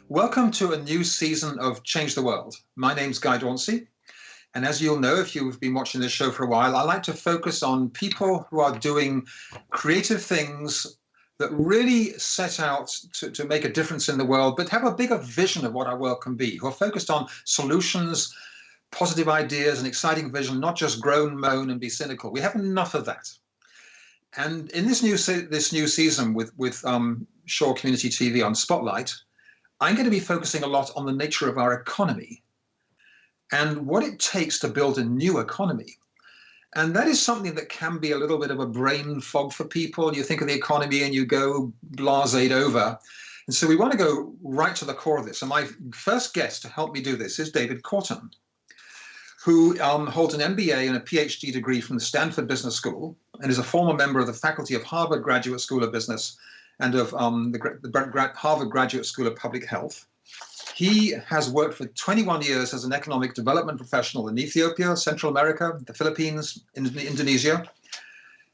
Welcome to a new season of Change the World. My name's Guy Dauncey, and as you'll know if you've been watching this show for a while, I like to focus on people who are doing creative things that really set out to make a difference in the world, but have a bigger vision of what our world can be, who are focused on solutions, positive ideas, and exciting vision, not just groan, moan, and be cynical. We have enough of that. And in this new season with Shaw Community TV on Spotlight, I'm going to be focusing a lot on the nature of our economy and what it takes to build a new economy. And that is something that can be a little bit of a brain fog for people. You think of the economy and you go blased over. And so we want to go right to the core of this. And my first guest to help me do this is David Korten, who holds an MBA and a PhD degree from the Stanford Business School and is a former member of the faculty of Harvard Graduate School of Business and of the Harvard Graduate School of Public Health. He has worked for 21 years as an economic development professional in Ethiopia, Central America, the Philippines, Indonesia.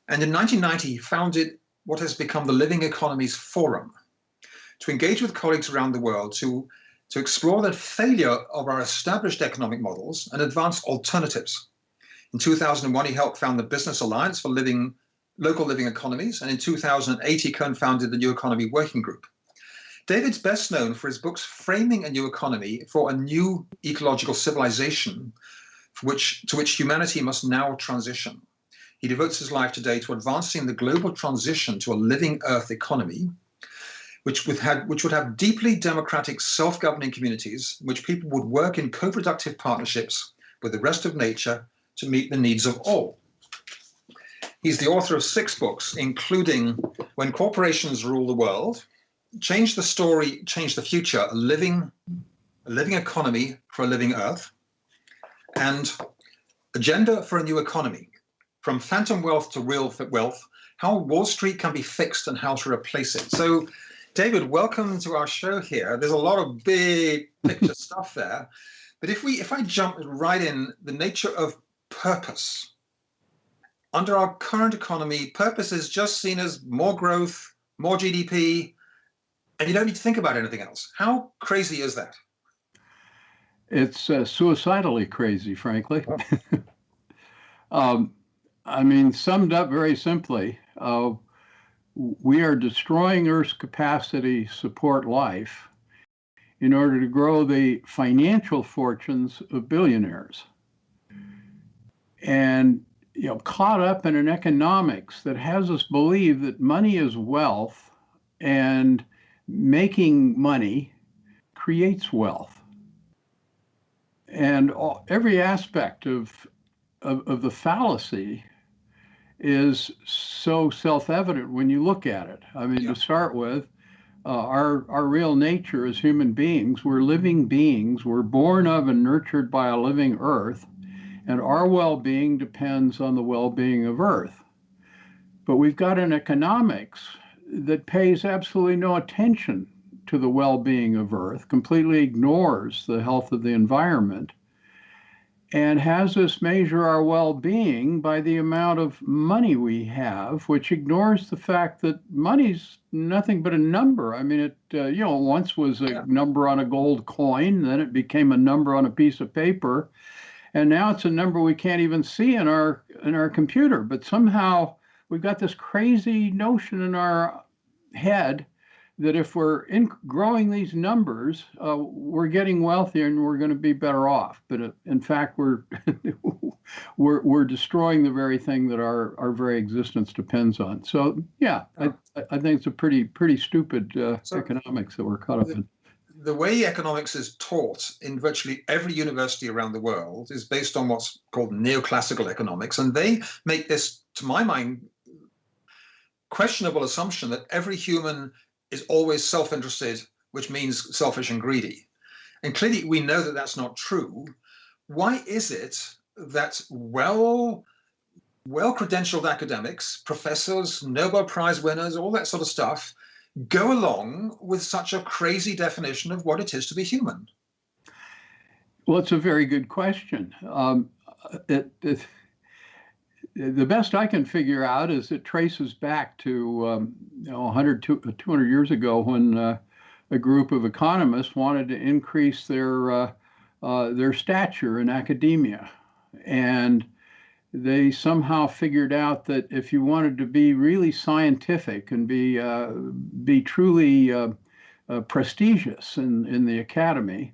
And in 1990, he founded what has become the Living Economies Forum to engage with colleagues around the world to explore the failure of our established economic models and advance alternatives. In 2001, he helped found the Business Alliance for Local Living Economies, and in 2008, he co-founded the New Economy Working Group. David's best known for his books Framing a New Economy for a New Ecological Civilization, to which humanity must now transition. He devotes his life today to advancing the global transition to a living Earth economy, which would have deeply democratic self-governing communities, in which people would work in co-productive partnerships with the rest of nature to meet the needs of all. He's the author of 6 books, including When Corporations Rule the World, Change the Story, Change the Future, a living economy for a living Earth, and Agenda for a New Economy, From Phantom Wealth to Real Wealth, How Wall Street Can Be Fixed and How to Replace It. So, David, welcome to our show here. There's a lot of big picture stuff there. But if I jump right in, the nature of purpose. Under our current economy, purpose is just seen as more growth, more GDP, and you don't need to think about anything else. How crazy is that? It's suicidally crazy, frankly. Summed up very simply, we are destroying Earth's capacity to support life in order to grow the financial fortunes of billionaires. And caught up in an economics that has us believe that money is wealth and making money creates wealth. And every aspect of the fallacy is so self-evident when you look at it. To start with, our real nature as human beings, we're living beings. We're born of and nurtured by a living Earth. And our well-being depends on the well-being of Earth. But we've got an economics that pays absolutely no attention to the well-being of Earth, completely ignores the health of the environment, and has us measure our well-being by the amount of money we have, which ignores the fact that money's nothing but a number. It once was a number on a gold coin, then it became a number on a piece of paper. And now it's a number we can't even see in our computer. But somehow we've got this crazy notion in our head that if we're growing these numbers, we're getting wealthier and we're going to be better off. But in fact, we're destroying the very thing that our very existence depends on. So I think it's a pretty stupid economics that we're caught up in. The way economics is taught in virtually every university around the world is based on what's called neoclassical economics. And they make this, to my mind, questionable assumption that every human is always self-interested, which means selfish and greedy. And clearly we know that that's not true. Why is it that well-credentialed academics, professors, Nobel Prize winners, all that sort of stuff, go along with such a crazy definition of what it is to be human? Well, it's a very good question. The best I can figure out is it traces back to 100, 200 years ago when a group of economists wanted to increase their stature in academia, and they somehow figured out that if you wanted to be really scientific and be truly prestigious in the academy,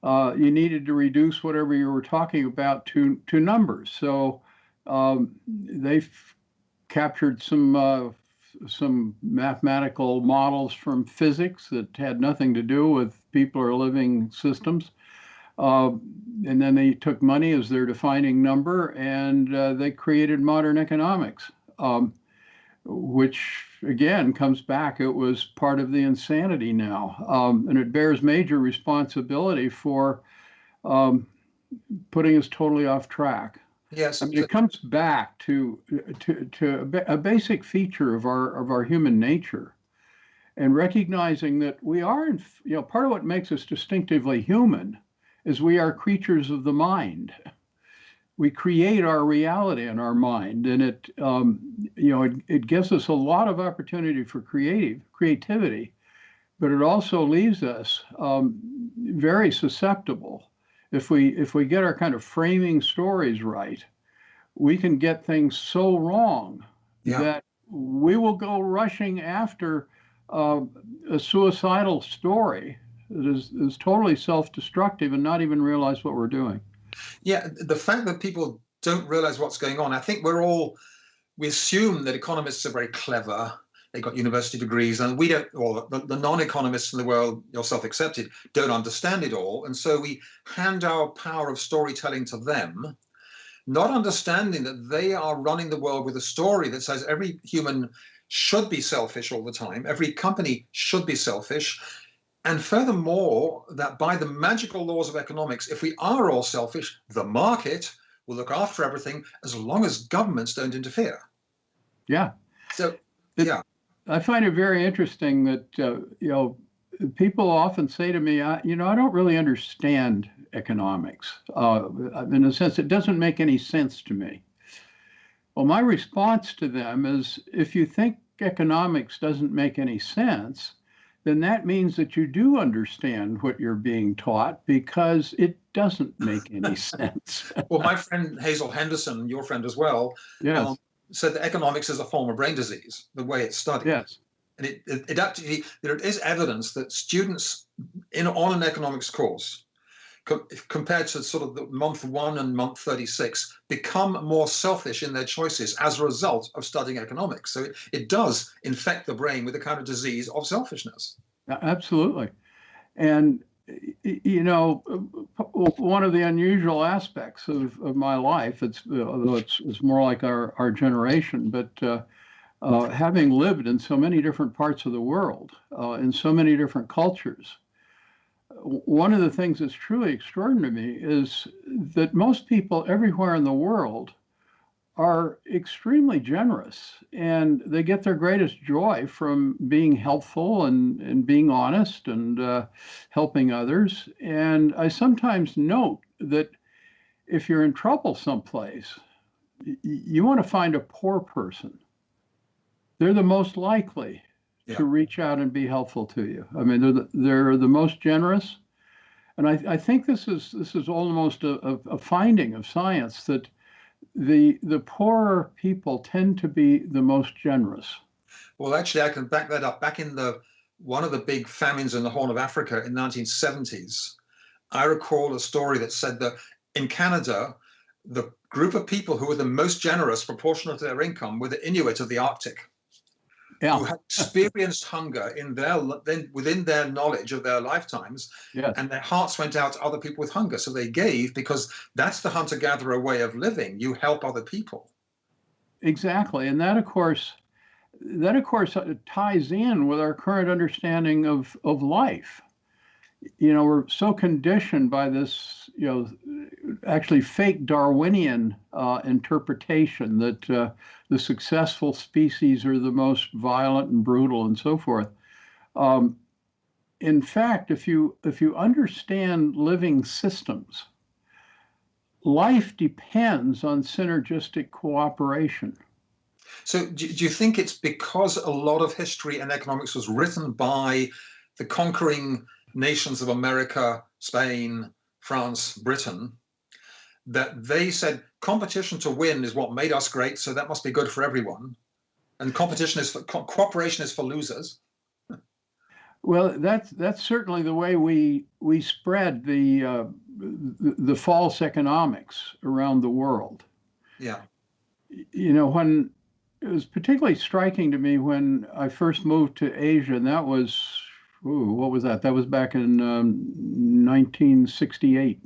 you needed to reduce whatever you were talking about to numbers. So they've captured some mathematical models from physics that had nothing to do with people or living systems. And then they took money as their defining number, and they created modern economics, which again comes back. It was part of the insanity now, and it bears major responsibility for putting us totally off track. Yes, I mean, it comes back to a basic feature of our human nature, and recognizing that we are, part of what makes us distinctively human is we are creatures of the mind. We create our reality in our mind, and it gives us a lot of opportunity for creativity, but it also leaves us very susceptible. If we get our kind of framing stories right, we can get things so wrong that we will go rushing after a suicidal story that is totally self-destructive and not even realize what we're doing. Yeah, the fact that people don't realize what's going on, I think we assume that economists are very clever. They got university degrees, and we don't, or the non-economists in the world, yourself excepted, don't understand it all. And so we hand our power of storytelling to them, not understanding that they are running the world with a story that says every human should be selfish all the time. Every company should be selfish. And furthermore, that by the magical laws of economics, if we are all selfish, the market will look after everything as long as governments don't interfere. Yeah. So, I find it very interesting that, people often say to me, I don't really understand economics. In a sense, it doesn't make any sense to me. Well, my response to them is, if you think economics doesn't make any sense, then that means that you do understand what you're being taught, because it doesn't make any sense. Well, my friend Hazel Henderson, your friend as well, yes. Said that economics is a form of brain disease, the way it's studied. Yes. And it actually, there is evidence that students on an economics course, compared to sort of the month 1 and month 36, become more selfish in their choices as a result of studying economics. So it does infect the brain with a kind of disease of selfishness. Absolutely. And, one of the unusual aspects of my life, although it's more like our generation, but having lived in so many different parts of the world, in so many different cultures, one of the things that's truly extraordinary to me is that most people everywhere in the world are extremely generous, and they get their greatest joy from being helpful and being honest and helping others. And I sometimes note that if you're in trouble someplace, you want to find a poor person. They're the most likely to reach out and be helpful to you. I mean, they're the most generous. And I think this is almost a finding of science, that the poorer people tend to be the most generous. Well, actually, I can back that up. Back in one of the big famines in the Horn of Africa in 1970s, I recall a story that said that in Canada, the group of people who were the most generous proportional to their income were the Inuit of the Arctic. Who had experienced hunger within their knowledge of their lifetimes, and their hearts went out to other people with hunger. So they gave, because that's the hunter-gatherer way of living. You help other people. Exactly, and that of course ties in with our current understanding of life. We're so conditioned by this, actually fake Darwinian interpretation that the successful species are the most violent and brutal and so forth. In fact, if you understand living systems, life depends on synergistic cooperation. So do you think it's because a lot of history and economics was written by the conquering nations of America, Spain, France, Britain, that they said competition to win is what made us great, so that must be good for everyone. And cooperation is for losers. Well, that's certainly the way we spread the false economics around the world. Yeah. When it was particularly striking to me when I first moved to Asia, and that was, what was that? That was back in 1968.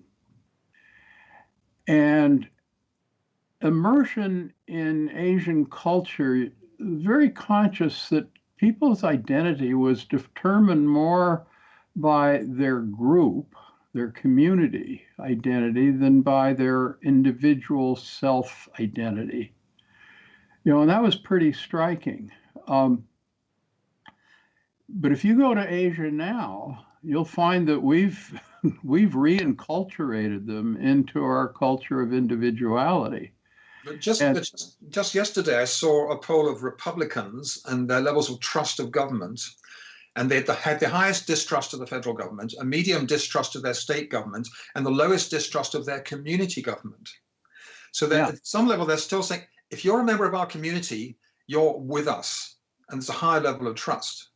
And immersion in Asian culture, very conscious that people's identity was determined more by their group, their community identity, than by their individual self identity. And that was pretty striking. But if you go to Asia now, you'll find that we've reinculturated them into our culture of individuality. But just yesterday, I saw a poll of Republicans and their levels of trust of government, and they had the highest distrust of the federal government, a medium distrust of their state government, and the lowest distrust of their community government. So that at some level, they're still saying, if you're a member of our community, you're with us, and there's a high level of trust.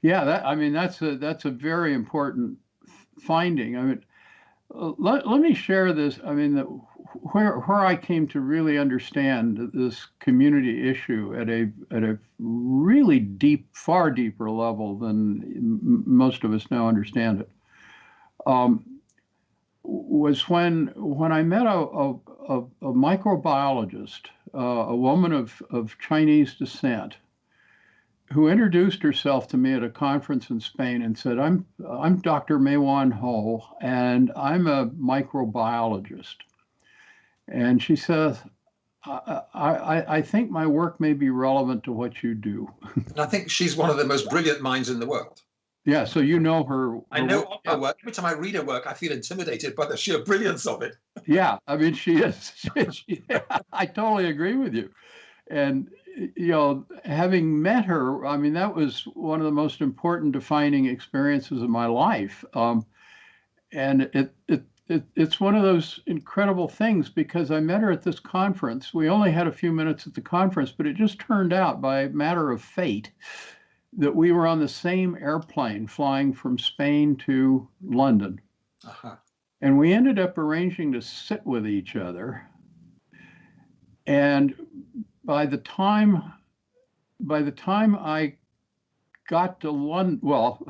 Yeah, that's a very important finding. Let me share this. Where I came to really understand this community issue at a really deep, far deeper level than most of us now understand it, was when I met a microbiologist, a woman of Chinese descent, who introduced herself to me at a conference in Spain and said, I'm Dr. Meiwan Ho, and I'm a microbiologist. And she says, I think my work may be relevant to what you do. And I think she's one of the most brilliant minds in the world. Yeah, so you know her. I know of her work. Every time I read her work, I feel intimidated by the sheer brilliance of it. Yeah, she is. I totally agree with you. And having met her, that was one of the most important defining experiences of my life. And it's one of those incredible things, because I met her at this conference. We only had a few minutes at the conference, but it just turned out by matter of fate that we were on the same airplane flying from Spain to London. Uh-huh. And we ended up arranging to sit with each other. And by the time I got to London, well,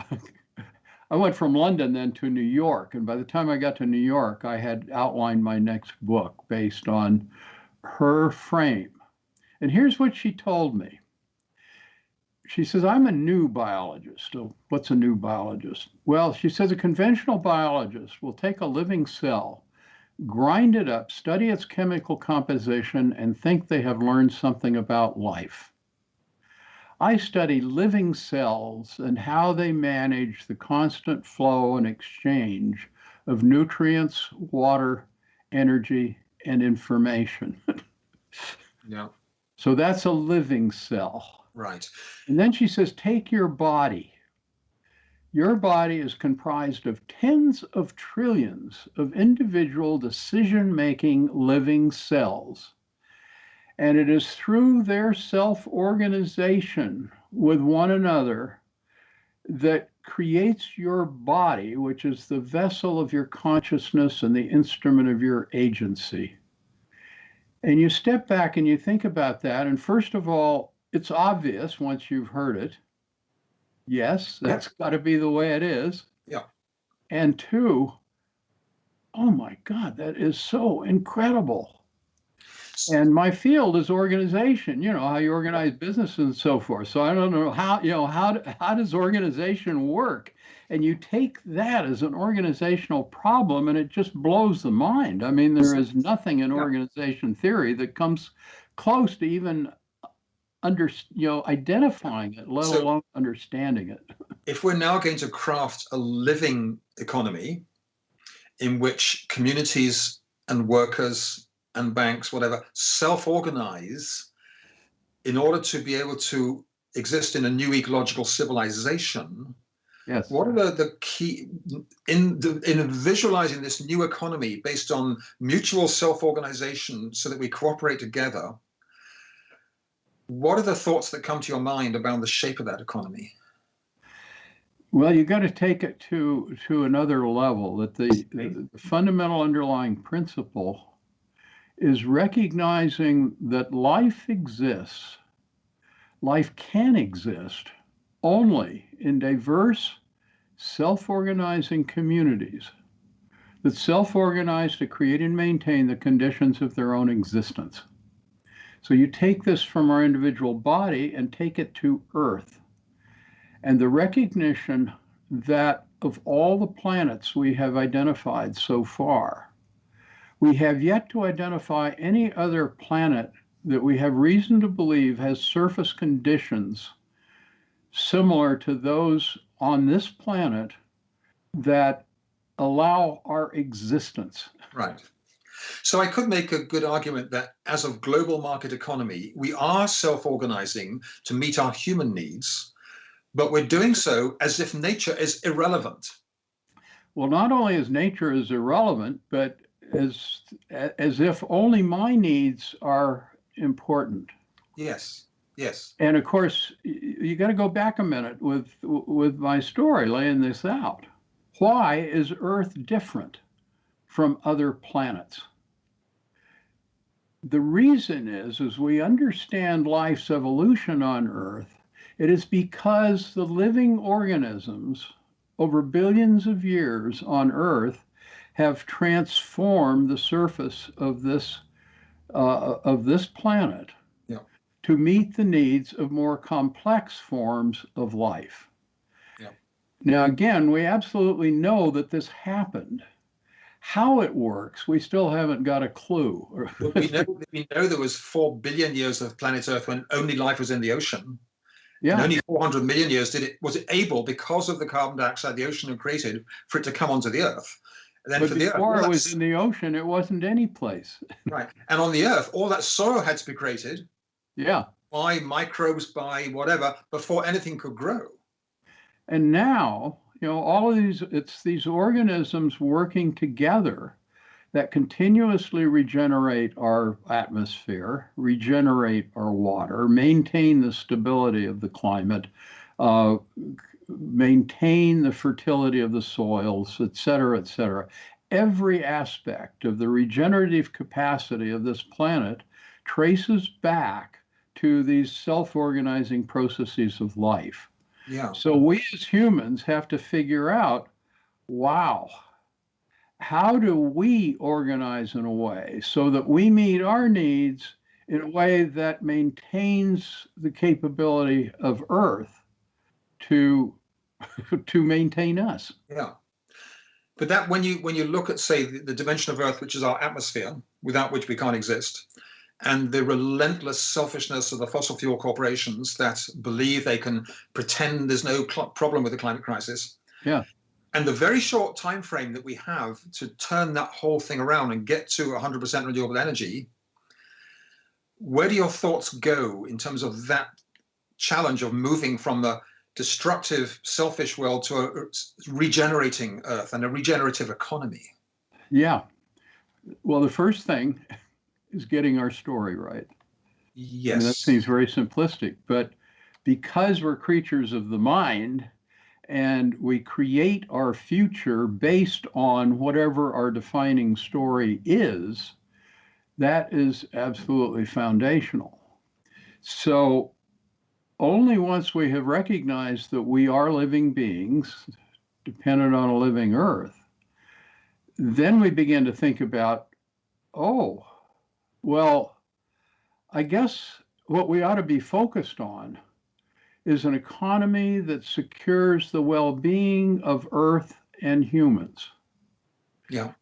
I went from London then to New York. And by the time I got to New York, I had outlined my next book based on her frame. And here's what she told me. She says, I'm a new biologist. So what's a new biologist? Well, she says a conventional biologist will take a living cell, grind it up, study its chemical composition, and think they have learned something about life. I study living cells and how they manage the constant flow and exchange of nutrients, water, energy, and information. Yeah. So that's a living cell. Right. And then she says, take your body. Your body is comprised of tens of trillions of individual decision-making living cells. And it is through their self-organization with one another that creates your body, which is the vessel of your consciousness and the instrument of your agency. And you step back and you think about that. And first of all, it's obvious once you've heard it. Yes, that's got to be the way it is. Yeah. And two, oh my God, that is so incredible. And my field is organization, how you organize business and so forth. So I don't know how does organization work? And you take that as an organizational problem and it just blows the mind. There is nothing in organization theory that comes close to even identifying it, let alone understanding it. If we're now going to craft a living economy in which communities and workers and banks, whatever, self-organize in order to be able to exist in a new ecological civilization, Yes. what are the key in visualizing this new economy based on mutual self-organization so that we cooperate together? What are the thoughts that come to your mind about the shape of that economy? Well, you got to take it to another level. That the fundamental underlying principle is recognizing that life exists. Life can exist only in diverse, self-organizing communities that self-organize to create and maintain the conditions of their own existence. So you take this from our individual body and take it to Earth. And the recognition that of all the planets we have identified so far, we have yet to identify any other planet that we have reason to believe has surface conditions similar to those on this planet that allow our existence. Right. So I could make a good argument that as a global market economy, we are self-organizing to meet our human needs, but we're doing so as if nature is irrelevant. Well, not only is nature is irrelevant, but as if only my needs are important. Yes. Yes. And of course, you got to go back a minute with my story laying this out. Why is Earth different from other planets? The reason is, as we understand life's evolution on Earth, it is because the living organisms over billions of years on Earth have transformed the surface of this planet to meet the needs of more complex forms of life. Yeah. Now, again, we absolutely know that this happened. How it works, we still haven't got a clue. Well, we know there was 4 billion years of planet Earth when only life was in the ocean. Yeah. And only 400 million years was it able, because of the carbon dioxide the ocean had created, for it to come onto the Earth. And then but for before the Earth, it was in the ocean, it wasn't any place. Right. And on the Earth, all that soil had to be created. Yeah. By microbes, by whatever, before anything could grow. And now, all of it's these organisms working together that continuously regenerate our atmosphere, regenerate our water, maintain the stability of the climate, maintain the fertility of the soils, et cetera, et cetera. Every aspect of the regenerative capacity of this planet traces back to these self-organizing processes of life. Yeah. So we as humans have to figure out, wow, how do we organize in a way so that we meet our needs in a way that maintains the capability of Earth to maintain us? Yeah. But that when you look at, say, the dimension of Earth, which is our atmosphere, without which we can't exist, and the relentless selfishness of the fossil fuel corporations that believe they can pretend there's no problem with the climate crisis. Yeah. And the very short time frame that we have to turn that whole thing around and get to 100% renewable energy, where do your thoughts go in terms of that challenge of moving from the destructive, selfish world to a regenerating Earth and a regenerative economy? Yeah. Well, the first thing is getting our story right. Yes. I mean, that seems very simplistic, but because we're creatures of the mind and we create our future based on whatever our defining story is, that is absolutely foundational. So only once we have recognized that we are living beings dependent on a living Earth, then we begin to think about, oh, well, I guess what we ought to be focused on is an economy that secures the well-being of Earth and humans. Yeah.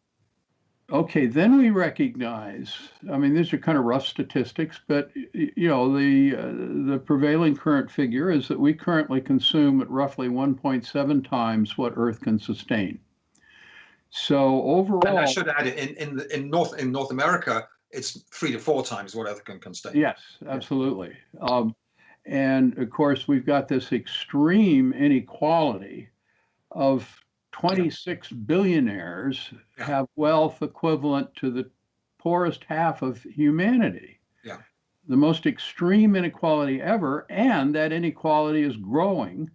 Okay, then we recognize, I mean, these are kind of rough statistics, but the prevailing current figure is that we currently consume at roughly 1.7 times what Earth can sustain. So overall, and I should add, in North America, it's 3 to 4 times what Earth can sustain. Yes, absolutely. And of course, we've got this extreme inequality of 26 billionaires Yeah. have wealth equivalent to the poorest half of humanity. Yeah. The most extreme inequality ever, and that inequality is growing.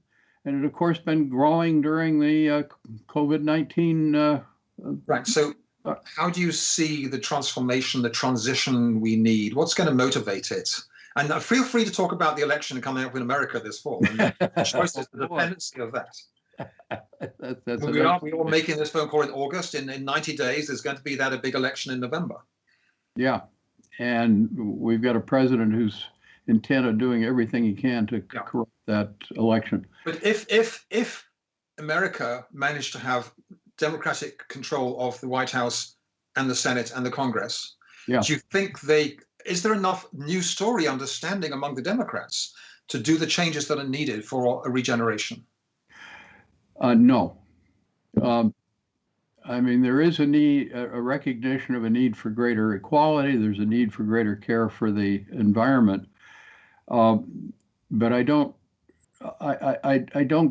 And it, of course, been growing during the COVID-19. Right. So how do you see the transformation, the transition we need? What's going to motivate it? And feel free to talk about the election coming up in America this fall and the choices, the dependency of that. We are making this phone call in August. In 90 days, there's going to be a big election in November. Yeah. And we've got a president who's intent on doing everything he can to corrupt that election. But if America managed to have democratic control of the White House and the Senate and the Congress, do you think is there enough new story understanding among the Democrats to do the changes that are needed for a regeneration? No. I mean, there is a recognition of a need for greater equality. There's a need for greater care for the environment. But I don't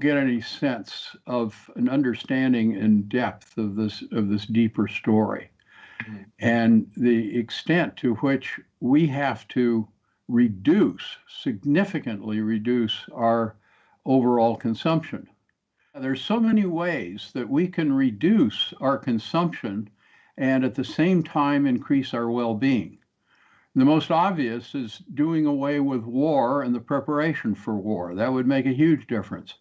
get any sense of an understanding in depth of this deeper story, and the extent to which we have to significantly reduce our overall consumption. There's so many ways that we can reduce our consumption and at the same time increase our well-being. The most obvious is doing away with war and the preparation for war. That would make a huge difference.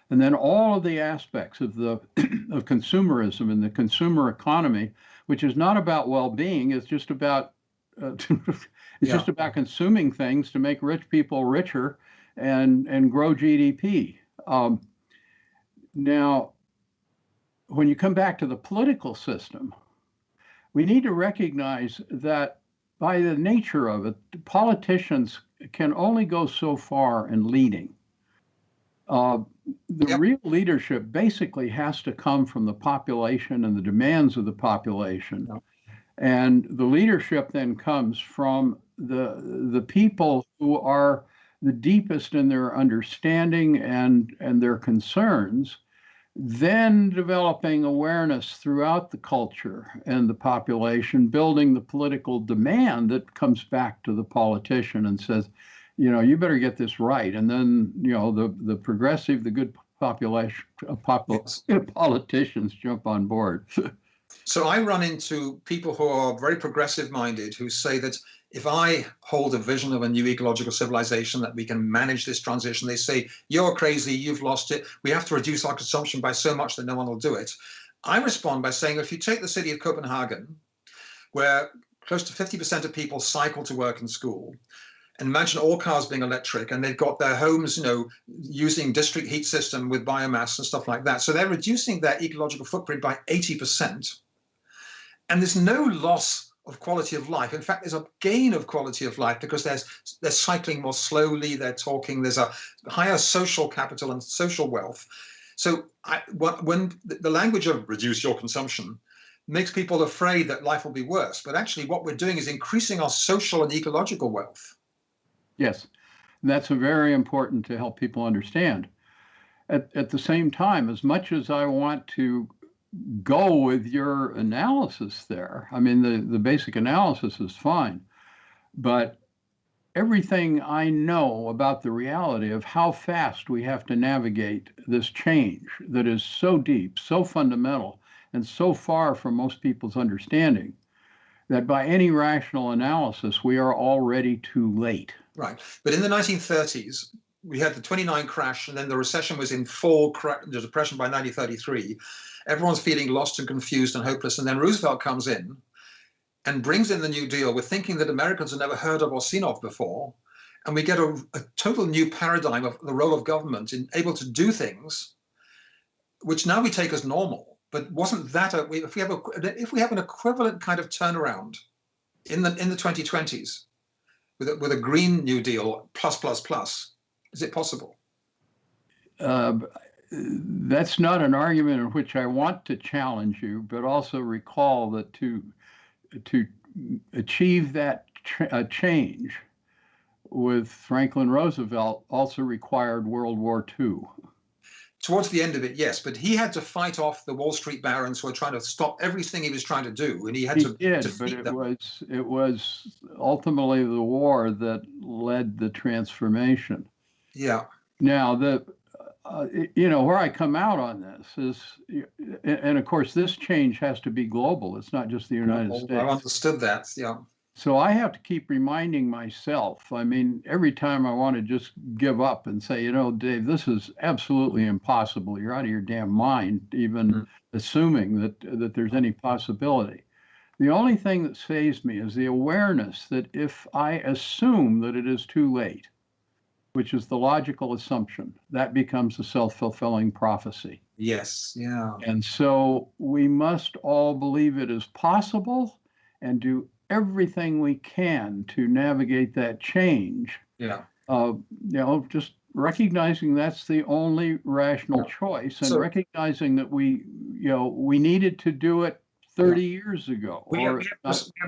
And then all of the aspects of of consumerism and the consumer economy, which is not about well-being, it's just about just about consuming things to make rich people richer and grow GDP. Now, when you come back to the political system, we need to recognize that by the nature of it, politicians can only go so far in leading. The real leadership basically has to come from the population and the demands of the population. And the leadership then comes from the people who are the deepest in their understanding and their concerns, then developing awareness throughout the culture and the population, building the political demand that comes back to the politician and says, you better get this right. And then, the progressive, the good politicians jump on board. So I run into people who are very progressive minded who say that if I hold a vision of a new ecological civilization, that we can manage this transition, they say, you're crazy, you've lost it. We have to reduce our consumption by so much that no one will do it. I respond by saying, if you take the city of Copenhagen, where close to 50% of people cycle to work and school, and imagine all cars being electric, and they've got their homes, using district heat system with biomass and stuff like that. So they're reducing their ecological footprint by 80%. And there's no loss of quality of life. In fact, there's a gain of quality of life because they're cycling more slowly, they're talking, there's a higher social capital and social wealth. So when the language of reduce your consumption makes people afraid that life will be worse, but actually what we're doing is increasing our social and ecological wealth. Yes, that's very important to help people understand. At the same time, as much as I want to go with your analysis there, I mean, the basic analysis is fine, but everything I know about the reality of how fast we have to navigate this change that is so deep, so fundamental, and so far from most people's understanding, that by any rational analysis, we are already too late. Right. But in the 1930s, we had the 29 crash, and then the recession was in full depression by 1933. Everyone's feeling lost and confused and hopeless. And then Roosevelt comes in and brings in the New Deal with thinking that Americans had never heard of or seen of before. And we get a total new paradigm of the role of government in able to do things, which now we take as normal. But wasn't that if we have an equivalent kind of turnaround in the 2020s with a Green New Deal plus, is it possible? That's not an argument in which I want to challenge you, but also recall that to achieve that change, with Franklin Roosevelt also required World War II. Towards the end of it, yes, but he had to fight off the Wall Street barons who were trying to stop everything he was trying to do, and he had to did, but defeat them. it was ultimately the war that led the transformation. Yeah. Now, where I come out on this is, and of course, this change has to be global. It's not just the United States. I understood that, yeah. So I have to keep reminding myself. I mean, every time I want to just give up and say, Dave, this is absolutely impossible. You're out of your damn mind, even assuming that there's any possibility. The only thing that saves me is the awareness that if I assume that it is too late, which is the logical assumption, that becomes a self-fulfilling prophecy. Yes, yeah. And so we must all believe it is possible and do everything we can to navigate that change. Yeah. Just recognizing that's the only rational choice, and recognizing that we needed to do it 30 years ago. We have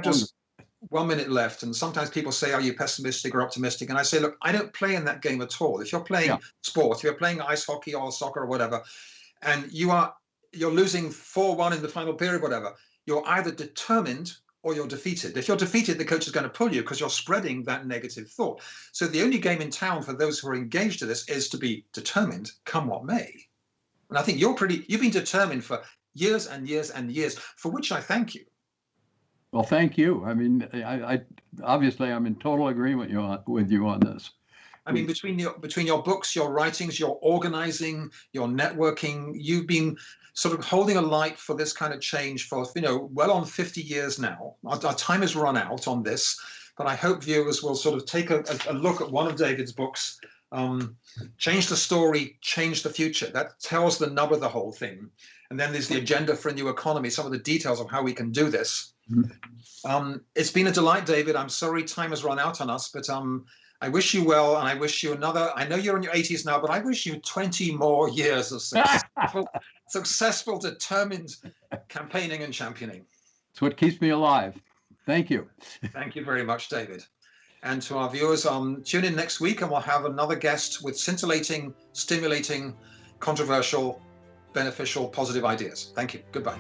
just 1 minute left, and sometimes people say, are you pessimistic or optimistic? And I say, look, I don't play in that game at all. If you're playing sport, if you're playing ice hockey or soccer or whatever, and you're losing 4-1 in the final period, whatever, you're either determined or you're defeated. If you're defeated, the coach is going to pull you because you're spreading that negative thought. So the only game in town for those who are engaged in this is to be determined, come what may. And I think you've been determined for years and years and years, for which I thank you. Well, thank you. I mean, I obviously I'm in total agreement with you on this. I mean, between your books, your writings, your organizing, your networking, you've been sort of holding a light for this kind of change for, well on 50 years now. Our time has run out on this, but I hope viewers will sort of take a look at one of David's books, Change the Story, Change the Future. That tells the nub of the whole thing. And then there's the Agenda for a New Economy, some of the details of how we can do this. It's been a delight, David. I'm sorry time has run out on us, but I wish you well, and I wish you I know you're in your 80s now, but I wish you 20 more years of successful, determined campaigning and championing. It's what keeps me alive. Thank you. Thank you very much, David. And to our viewers, tune in next week and we'll have another guest with scintillating, stimulating, controversial, beneficial, positive ideas. Thank you. Goodbye.